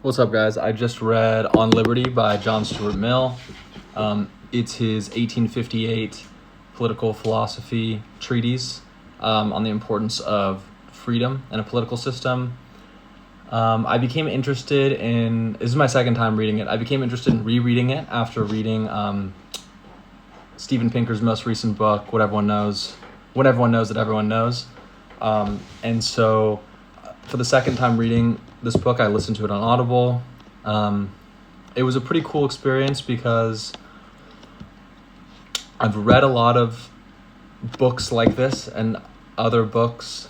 What's up, guys? I just read On Liberty by John Stuart Mill. It's his 1858 political philosophy treatise on the importance of freedom in a political system. I became interested in, this is my second time reading it. I became interested in rereading it after reading Steven Pinker's most recent book, What Everyone Knows That Everyone Knows. And so for the second time reading this book, I listened to it on Audible. It was a pretty cool experience because I've read a lot of books like this and other books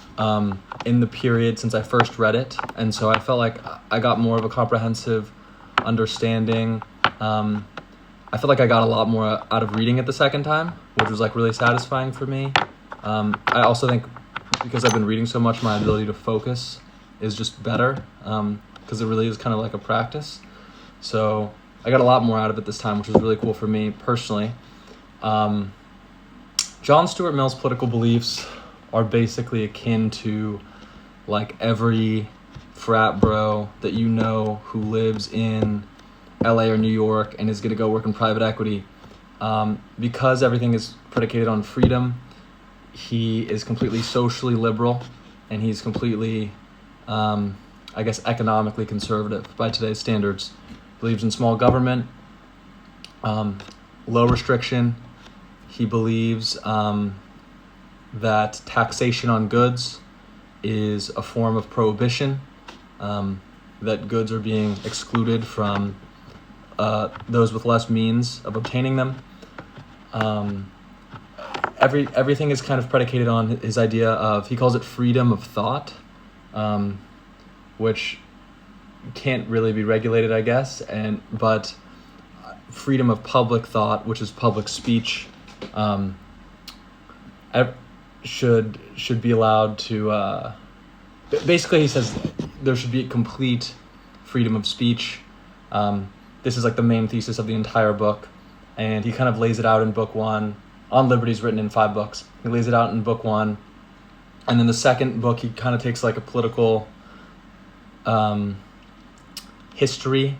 in the period since I first read it. And so I felt like I got more of a comprehensive understanding. I feel like I got a lot more out of reading it the second time, which was like really satisfying for me. I also think because I've been reading so much, my ability to focus is just better because it really is kind of like a practice. So I got a lot more out of it this time, which was really cool for me personally. John Stuart Mill's political beliefs are basically akin to like every frat bro that you know who lives in LA or New York and is going to go work in private equity. Because everything is predicated on freedom, he is completely socially liberal and he's completely economically conservative by today's standards. Believes in small government, low restriction. He believes that taxation on goods is a form of prohibition, that goods are being excluded from those with less means of obtaining them. Everything is kind of predicated on his idea of, he calls it freedom of thought, which can't really be regulated, I guess, but freedom of public thought, which is public speech, should be allowed to. Basically, he says there should be complete freedom of speech. This is like the main thesis of the entire book, and he kind of lays it out in book one. On Liberty is written in 5 books. He lays it out in book one, and then the second book he kind of takes like a political history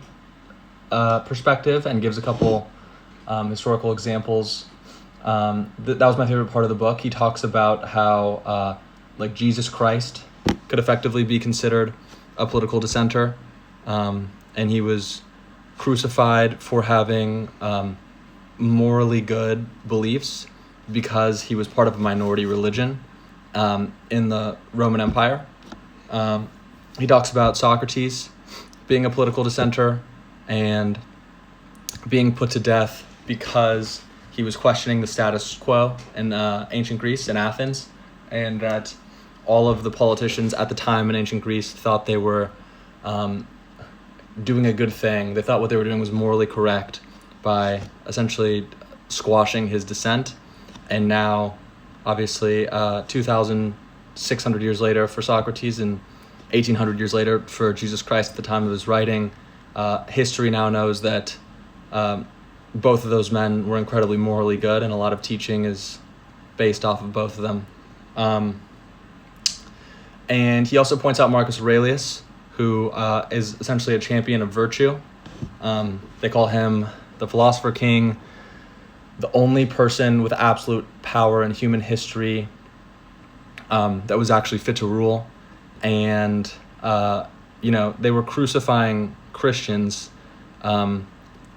perspective and gives a couple historical examples. That was my favorite part of the book. He talks about how like Jesus Christ could effectively be considered a political dissenter, and he was crucified for having morally good beliefs because he was part of a minority religion in the Roman Empire. He talks about Socrates being a political dissenter and being put to death because he was questioning the status quo in ancient Greece and Athens, and that all of the politicians at the time in ancient Greece thought they were doing a good thing. They thought what they were doing was morally correct by essentially squashing his dissent. And now, obviously, 2,600 years later for Socrates and 1,800 years later for Jesus Christ at the time of his writing, history now knows that both of those men were incredibly morally good, and a lot of teaching is based off of both of them. And he also points out Marcus Aurelius, who is essentially a champion of virtue. They call him the philosopher king, the only person with absolute power in human history that was actually fit to rule. And, they were crucifying Christians,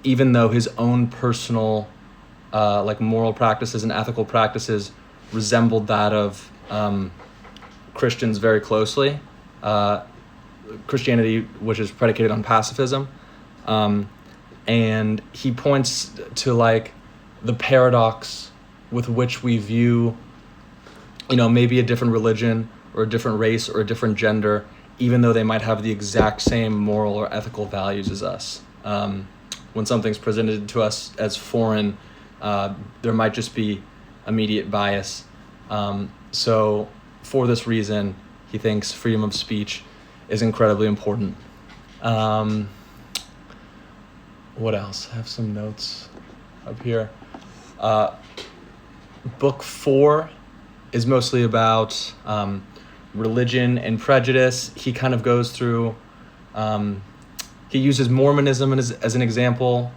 even though his own personal, moral practices and ethical practices resembled that of Christians very closely. Christianity, which is predicated on pacifism. And he points to the paradox with which we view, maybe a different religion or a different race or a different gender, even though they might have the exact same moral or ethical values as us. When something's presented to us as foreign, there might just be immediate bias. So for this reason, he thinks freedom of speech is incredibly important. What else? I have some notes up here. Book 4 is mostly about religion and prejudice. He kind of goes through he uses Mormonism as an example.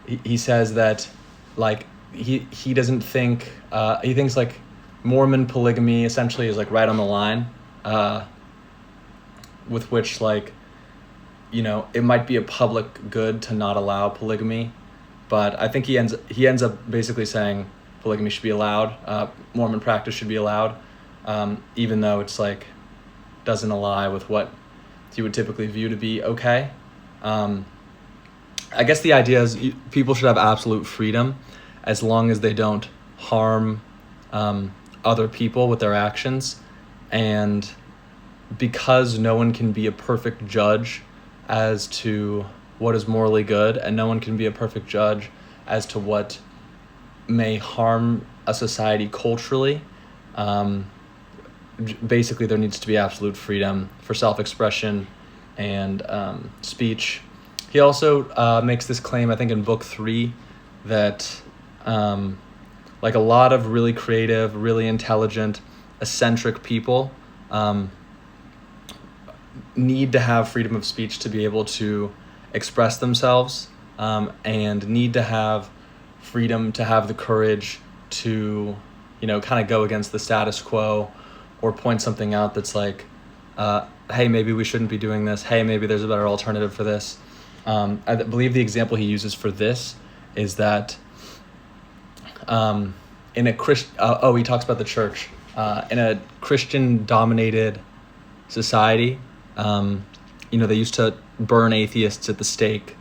He says that like he doesn't think he thinks like Mormon polygamy essentially is like right on the line, with which like, you know, it might be a public good to not allow polygamy, but I think he ends up basically saying polygamy should be allowed, Mormon practice should be allowed, even though it's like doesn't ally with what he would typically view to be okay. I guess the idea is people should have absolute freedom as long as they don't harm other people with their actions, and because no one can be a perfect judge as to what is morally good, and no one can be a perfect judge as to what may harm a society culturally, basically there needs to be absolute freedom for self-expression and speech. He also makes this claim, I think in book 3, that like a lot of really creative, really intelligent, eccentric people need to have freedom of speech to be able to express themselves, and need to have freedom to have the courage to, you know, kind of go against the status quo or point something out that's like, hey, maybe we shouldn't be doing this. Hey, maybe there's a better alternative for this. I believe the example he uses for this is that in a he talks about the church. In a Christian-dominated society, you know, they used to burn atheists at the stake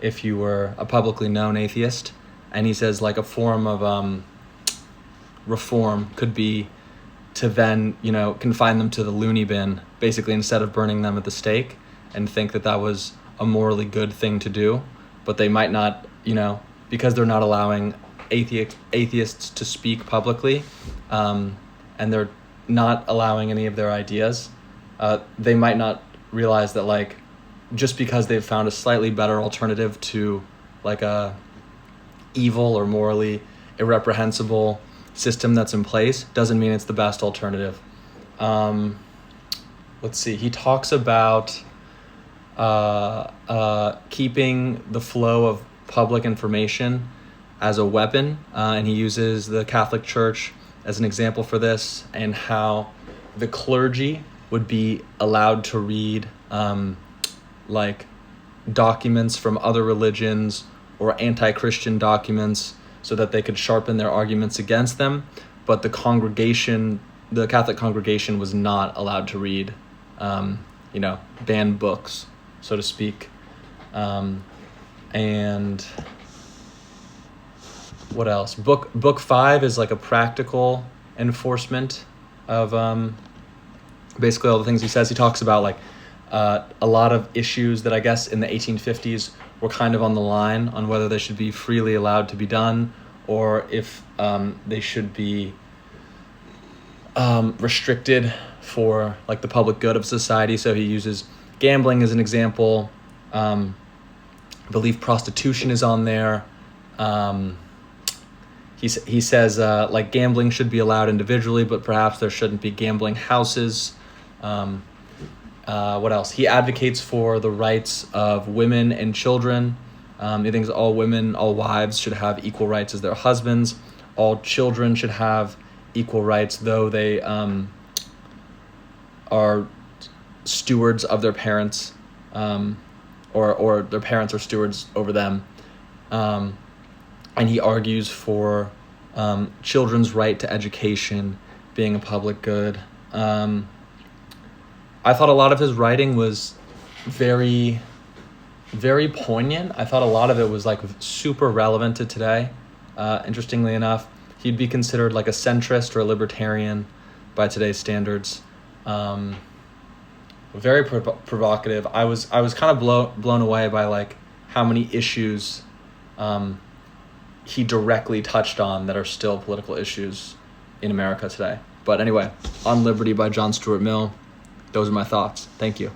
if you were a publicly known atheist. And he says like a form of reform could be to then, you know, confine them to the loony bin, basically, instead of burning them at the stake, and think that that was a morally good thing to do. But they might not, you know, because they're not allowing atheists to speak publicly, and they're not allowing any of their ideas, they might not realize that like just because they've found a slightly better alternative to like a evil or morally irreprehensible system that's in place doesn't mean it's the best alternative. Let's see. He talks about keeping the flow of public information as a weapon, and he uses the Catholic Church as an example for this, and how the clergy would be allowed to read like documents from other religions or anti-Christian documents so that they could sharpen their arguments against them, but the Catholic congregation was not allowed to read, you know, banned books, so to speak. And what else? Book 5 is like a practical enforcement of basically all the things he says. He talks about like a lot of issues that I guess in the 1850s were kind of on the line on whether they should be freely allowed to be done, or if they should be restricted for like the public good of society. So he uses gambling as an example. I believe prostitution is on there. He says like gambling should be allowed individually, but perhaps there shouldn't be gambling houses. What else? He advocates for the rights of women and children. He thinks all women, all wives should have equal rights as their husbands. All children should have equal rights, though they are stewards of their parents, or their parents are stewards over them. And he argues for children's right to education being a public good. I thought a lot of his writing was very, very poignant. I thought a lot of it was like super relevant to today. Interestingly enough, he'd be considered like a centrist or a libertarian by today's standards. Very provocative. I was kind of blown away by like how many issues he directly touched on that are still political issues in America today. But anyway, On Liberty by John Stuart Mill. Those are my thoughts. Thank you.